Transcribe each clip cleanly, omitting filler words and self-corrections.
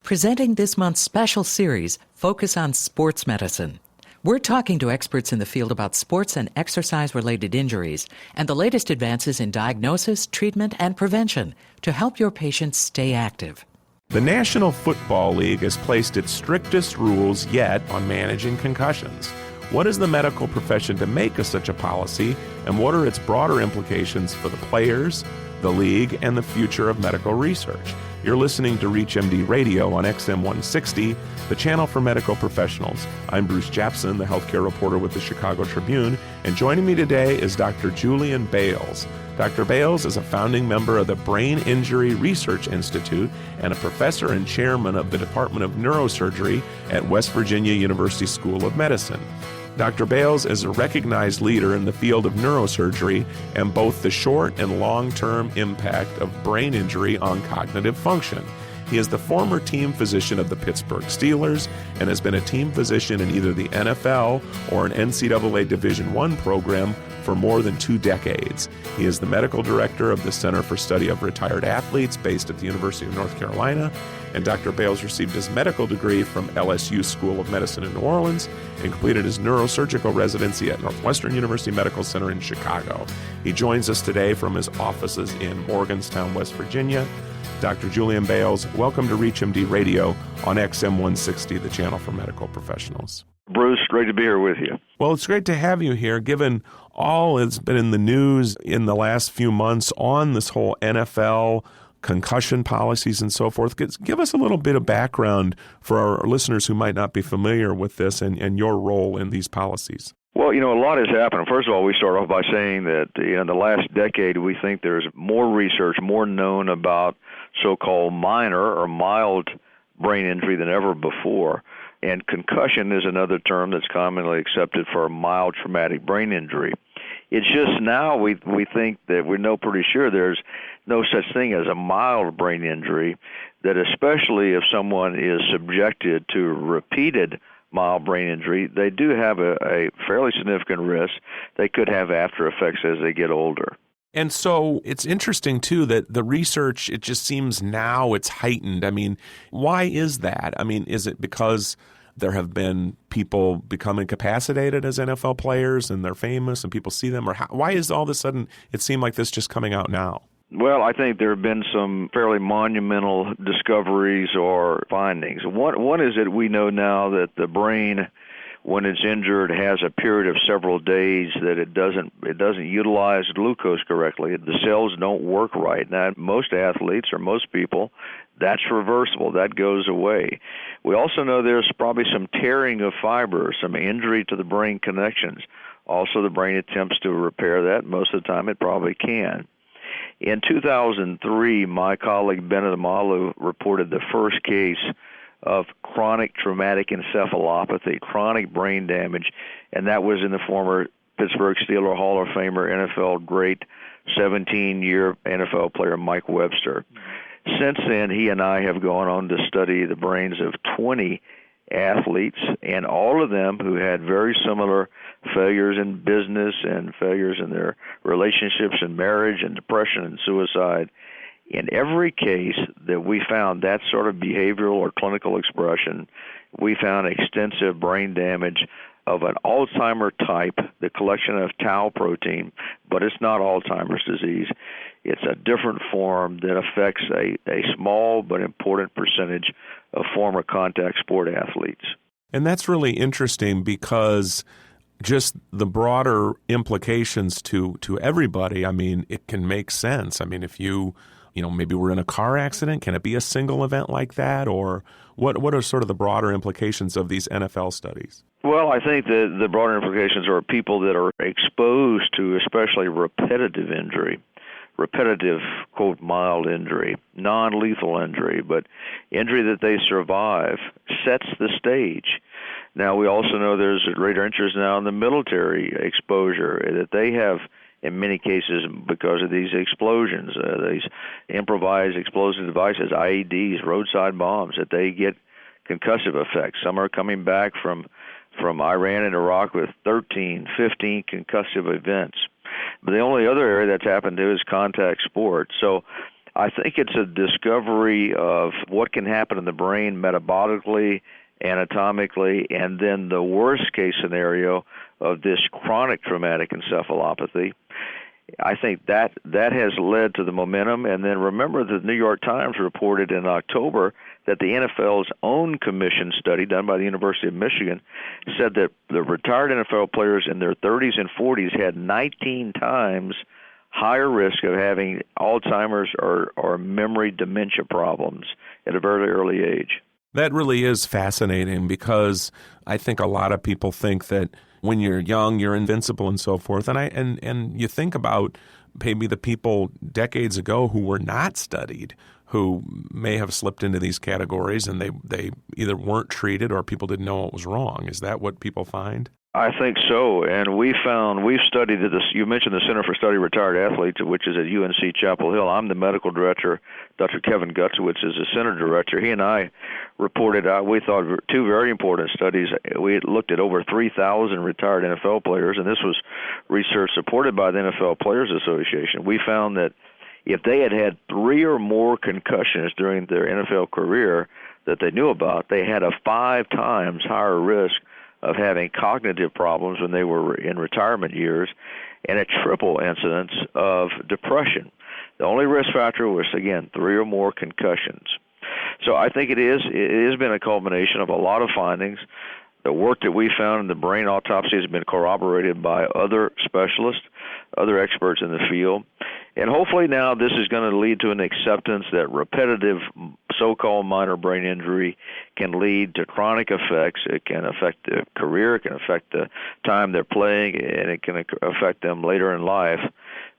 Presenting this month's special series, Focus on Sports Medicine. We're talking to experts in the field about sports and exercise-related injuries and the latest advances in diagnosis, treatment, and prevention to help your patients stay active. The National Football League has placed its strictest rules yet on managing concussions. What is the medical profession to make of such a policy, and what are its broader implications for the players, the league, and the future of medical research? You're listening to ReachMD Radio on XM 160, the channel for medical professionals. I'm Bruce Japsen, the healthcare reporter with the Chicago Tribune, and joining me today is Dr. Julian Bales. Dr. Bales is a founding member of the Brain Injury Research Institute and a professor and chairman of the Department of Neurosurgery at West Virginia University School of Medicine. Dr. Bales is a recognized leader in the field of neurosurgery and both the short and long-term impact of brain injury on cognitive function. He is the former team physician of the Pittsburgh Steelers and has been a team physician in either the NFL or an NCAA Division I program for more than 2 decades. He is the medical director of the Center for Study of Retired Athletes based at the University of North Carolina, and Dr. Bales received his medical degree from LSU School of Medicine in New Orleans and completed his neurosurgical residency at Northwestern University Medical Center in Chicago. He joins us today from his offices in Morgantown, West Virginia. Dr. Julian Bales, welcome to ReachMD Radio on XM 160, the channel for medical professionals. Bruce, great to be here with you. Well, it's great to have you here, given all that's been in the news in the last few months on this whole NFL concussion policies and so forth. Give us a little bit of background for our listeners who might not be familiar with this and your role in these policies. Well, a lot has happened. First of all, we start off by saying that in the last decade, we think there's more research, more known about so-called minor or mild brain injury than ever before. And concussion is another term that's commonly accepted for a mild traumatic brain injury. It's just now we think that we know pretty sure there's no such thing as a mild brain injury, that especially if someone is subjected to repeated mild brain injury, they do have a fairly significant risk. They could have after effects as they get older. And so it's interesting, too, that the research, it just seems now it's heightened. I mean, why is that? I mean, is it because there have been people become incapacitated as NFL players and they're famous and people see them? Or why is all of a sudden it seemed like this just coming out now? Well, I think there have been some fairly monumental discoveries or findings. One is that we know now that the brain, when it's injured, has a period of several days that it doesn't utilize glucose correctly. The cells don't work right. Now, most athletes or most people, that's reversible. That goes away. We also know there's probably some tearing of fibers, some injury to the brain connections. Also, the brain attempts to repair that. Most of the time, it probably can. In 2003, my colleague Bennett Amalu reported the first case of chronic traumatic encephalopathy, chronic brain damage, and that was in the former Pittsburgh Steelers Hall of Famer, NFL great, 17-year NFL player Mike Webster. Since then, he and I have gone on to study the brains of 20 athletes, and all of them who had very similar failures in business and failures in their relationships and marriage and depression and suicide. In every case that we found that sort of behavioral or clinical expression, we found extensive brain damage of an Alzheimer type, the collection of tau protein, but it's not Alzheimer's disease. It's a different form that affects a small but important percentage of former contact sport athletes. And that's really interesting because just the broader implications to everybody, I mean, it can make sense. I mean, if maybe we're in a car accident, can it be a single event like that? Or what are sort of the broader implications of these NFL studies? Well, I think that the broader implications are people that are exposed to especially repetitive injury, repetitive, quote, mild injury, non-lethal injury, but injury that they survive sets the stage. Now, we also know there's a greater interest now in the military exposure that they have, in many cases, because of these explosions, these improvised explosive devices, IEDs, roadside bombs, that they get concussive effects. Some are coming back from Iran and Iraq with 13, 15 concussive events. But the only other area that's happened to is contact sports. So I think it's a discovery of what can happen in the brain metabolically, anatomically, and then the worst case scenario of this chronic traumatic encephalopathy. I think that has led to the momentum. And then remember, the New York Times reported in October that the NFL's own commission study done by the University of Michigan said that the retired NFL players in their 30s and 40s had 19 times higher risk of having Alzheimer's or memory dementia problems at a very early age. That really is fascinating, because I think a lot of people think that when you're young, you're invincible and so forth. And you think about maybe the people decades ago who were not studied, who may have slipped into these categories, and they either weren't treated or people didn't know what was wrong. Is that what people find? I think so, and we've studied this. You mentioned the Center for Study of Retired Athletes, which is at UNC Chapel Hill. I'm the medical director. Dr. Kevin Gutzowitz is the center director. He and I reported out, we thought, two very important studies. We looked at over 3,000 retired NFL players, and this was research supported by the NFL Players Association. We found that if they had had 3 or more concussions during their NFL career that they knew about, they had a 5 times higher risk of having cognitive problems when they were in retirement years, and a triple incidence of depression. The only risk factor was, again, 3 or more concussions. So I think it has been a culmination of a lot of findings. The work that we found in the brain autopsy has been corroborated by other specialists, other experts in the field. And hopefully now this is going to lead to an acceptance that repetitive so-called minor brain injury can lead to chronic effects. It can affect the career, it can affect the time they're playing, and it can affect them later in life.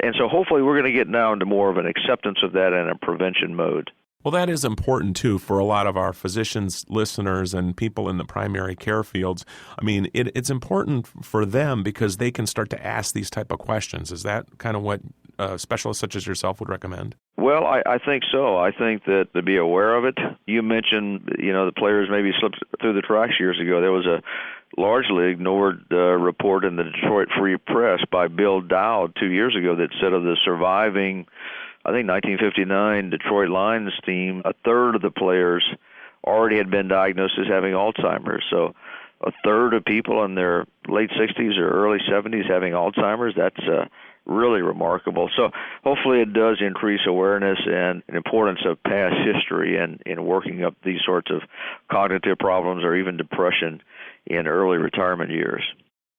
And so hopefully we're going to get now into more of an acceptance of that and a prevention mode. Well, that is important, too, for a lot of our physicians, listeners, and people in the primary care fields. I mean, it's important for them because they can start to ask these type of questions. Is that kind of what specialists such as yourself would recommend? Well, I think so. I think that to be aware of it. You mentioned, the players maybe slipped through the tracks years ago. There was a largely ignored report in the Detroit Free Press by Bill Dowd 2 years ago that said of the surviving, I think, 1959 Detroit Lions team, a third of the players already had been diagnosed as having Alzheimer's. So a third of people in their late 60s or early 70s having Alzheimer's, that's really remarkable. So hopefully it does increase awareness and importance of past history and in working up these sorts of cognitive problems or even depression in early retirement years.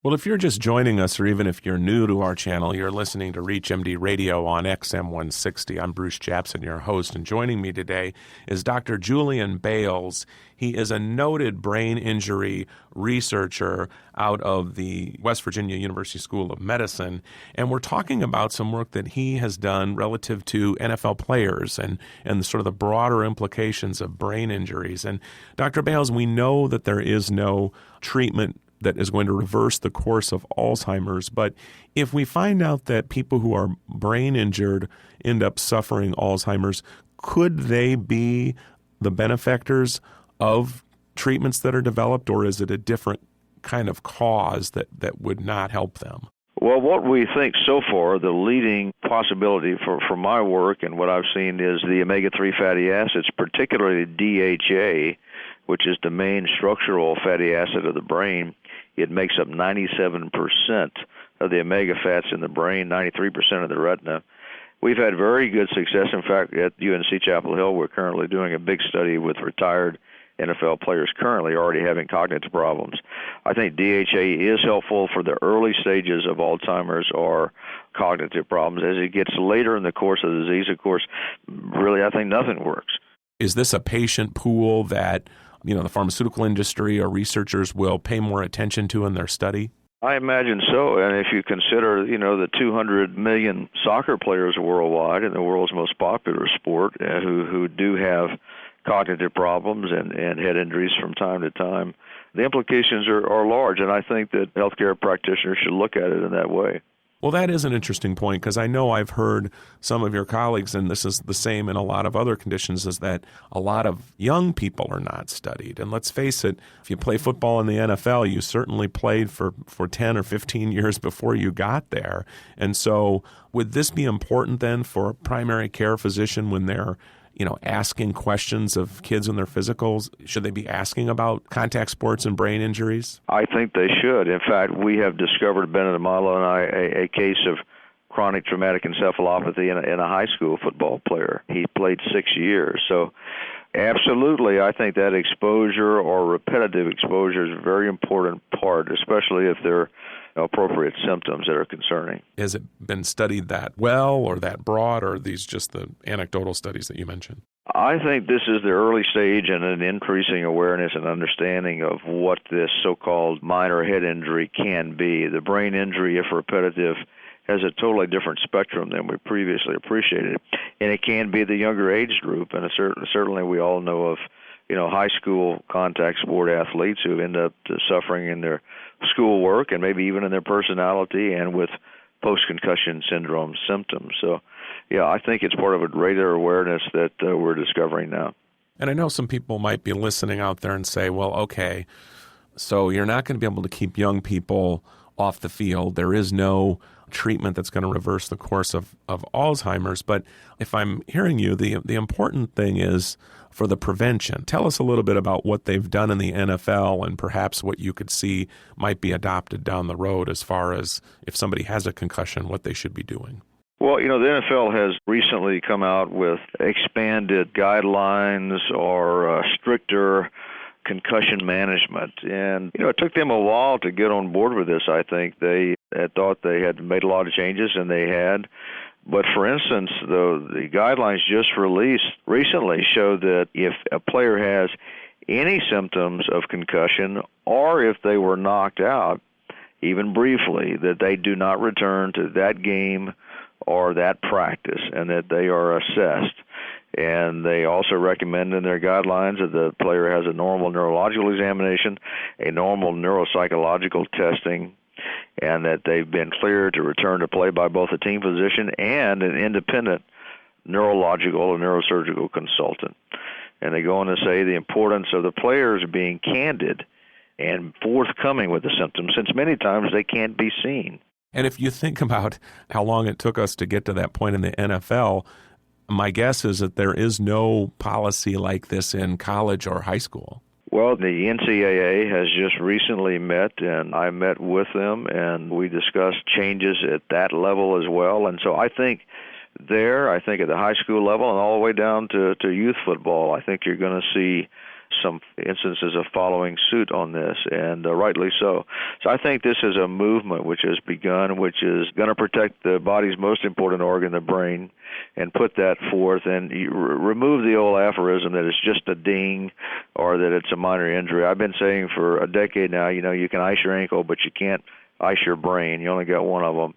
Well, if you're just joining us, or even if you're new to our channel, you're listening to ReachMD Radio on XM 160. I'm Bruce Japsen, your host, and joining me today is Dr. Julian Bales. He is a noted brain injury researcher out of the West Virginia University School of Medicine, and we're talking about some work that he has done relative to NFL players and sort of the broader implications of brain injuries. And Dr. Bales, we know that there is no treatment that is going to reverse the course of Alzheimer's. But if we find out that people who are brain injured end up suffering Alzheimer's, could they be the benefactors of treatments that are developed, or is it a different kind of cause that would not help them? Well, what we think so far, the leading possibility for my work and what I've seen is the omega-3 fatty acids, particularly DHA, which is the main structural fatty acid of the brain. It makes up 97% of the omega fats in the brain, 93% of the retina. We've had very good success. In fact, at UNC Chapel Hill, we're currently doing a big study with retired NFL players currently already having cognitive problems. I think DHA is helpful for the early stages of Alzheimer's or cognitive problems. As it gets later in the course of the disease, of course, really I think nothing works. Is this a patient pool that the pharmaceutical industry or researchers will pay more attention to in their study? I imagine so, and if you consider, the 200 million soccer players worldwide in the world's most popular sport who do have cognitive problems and head injuries from time to time, the implications are large, and I think that healthcare practitioners should look at it in that way. Well, that is an interesting point because I know I've heard some of your colleagues, and this is the same in a lot of other conditions, is that a lot of young people are not studied. And let's face it, if you play football in the NFL, you certainly played for 10 or 15 years before you got there. And so would this be important then for a primary care physician when they're asking questions of kids in their physicals? Should they be asking about contact sports and brain injuries? I think they should. In fact, we have discovered, Bennett Amalo and I, a case of chronic traumatic encephalopathy in a high school football player. He played 6 years. So absolutely, I think that exposure or repetitive exposure is a very important part, especially if there are appropriate symptoms that are concerning. Has it been studied that well or that broad, or are these just the anecdotal studies that you mentioned? I think this is the early stage in an increasing awareness and understanding of what this so-called minor head injury can be. The brain injury, if repetitive, has a totally different spectrum than we previously appreciated. And it can be the younger age group, and certainly we all know of high school contact sport athletes who end up suffering in their schoolwork and maybe even in their personality and with post-concussion syndrome symptoms. So, yeah, I think it's part of a greater awareness that we're discovering now. And I know some people might be listening out there and say, well, okay, so you're not going to be able to keep young people off the field. There is no treatment that's going to reverse the course of Alzheimer's. But if I'm hearing you, the important thing is for the prevention. Tell us a little bit about what they've done in the NFL and perhaps what you could see might be adopted down the road as far as if somebody has a concussion, what they should be doing. Well, the NFL has recently come out with expanded guidelines or stricter concussion management. And, it took them a while to get on board with this, I think. They had thought they had made a lot of changes, and they had. But, for instance, the guidelines just released recently show that if a player has any symptoms of concussion or if they were knocked out, even briefly, that they do not return to that game or that practice and that they are assessed. And they also recommend in their guidelines that the player has a normal neurological examination, a normal neuropsychological testing, and that they've been cleared to return to play by both a team physician and an independent neurological or neurosurgical consultant. And they go on to say the importance of the players being candid and forthcoming with the symptoms, since many times they can't be seen. And if you think about how long it took us to get to that point in the NFL, my guess is that there is no policy like this in college or high school. Well, the NCAA has just recently met, and I met with them, and we discussed changes at that level as well. And so I think at the high school level and all the way down to youth football, I think you're going to see some instances of following suit on this, and rightly so. So I think this is a movement which has begun, which is going to protect the body's most important organ, the brain, and put that forth and remove the old aphorism that it's just a ding or that it's a minor injury. I've been saying for a decade now, you can ice your ankle, but you can't ice your brain. You only got one of them,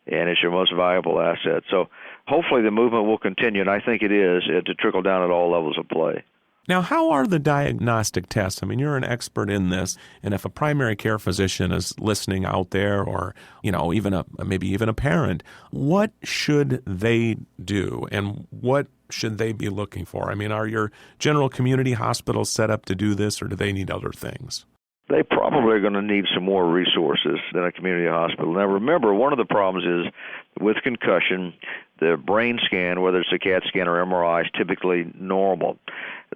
and it's your most valuable asset. So hopefully the movement will continue, and I think it is, to trickle down at all levels of play. Now, how are the diagnostic tests? I mean, you're an expert in this, and if a primary care physician is listening out there, or maybe even a parent, what should they do, and what should they be looking for? I mean, are your general community hospitals set up to do this, or do they need other things? They probably are going to need some more resources than a community hospital. Now, remember, one of the problems is with concussion, the brain scan, whether it's a CAT scan or MRI, is typically normal.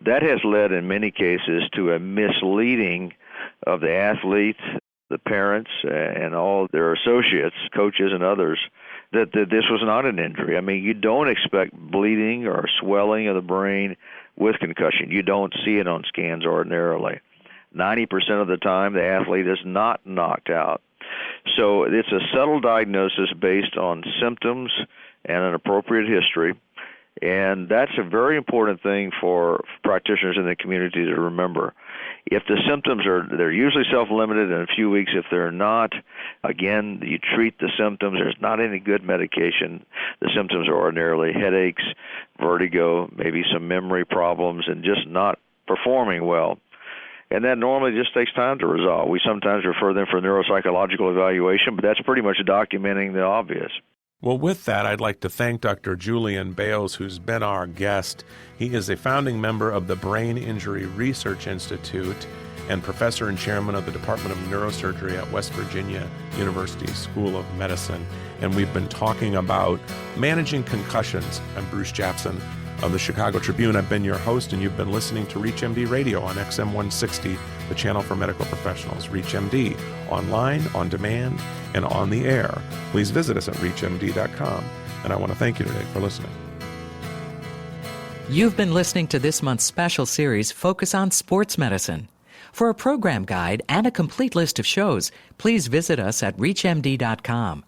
That has led in many cases to a misleading of the athletes, the parents, and all their associates, coaches and others, that this was not an injury. I mean, you don't expect bleeding or swelling of the brain with concussion. You don't see it on scans ordinarily. 90% of the time, the athlete is not knocked out. So it's a subtle diagnosis based on symptoms and an appropriate history. And that's a very important thing for practitioners in the community to remember. If the symptoms they're usually self-limited in a few weeks. If they're not, again, you treat the symptoms. There's not any good medication. The symptoms are ordinarily headaches, vertigo, maybe some memory problems, and just not performing well. and that normally just takes time to resolve. We sometimes refer them for neuropsychological evaluation, but that's pretty much documenting the obvious. Well, with that, I'd like to thank Dr. Julian Bales, who's been our guest. He is a founding member of the Brain Injury Research Institute and professor and chairman of the Department of Neurosurgery at West Virginia University School of Medicine. And we've been talking about managing concussions. I'm Bruce Japsen of the Chicago Tribune. I've been your host, and you've been listening to ReachMD Radio on XM 160, the channel for medical professionals. ReachMD, online, on demand, and on the air. Please visit us at reachmd.com. And I want to thank you today for listening. You've been listening to this month's special series, Focus on Sports Medicine. For a program guide and a complete list of shows, please visit us at reachmd.com.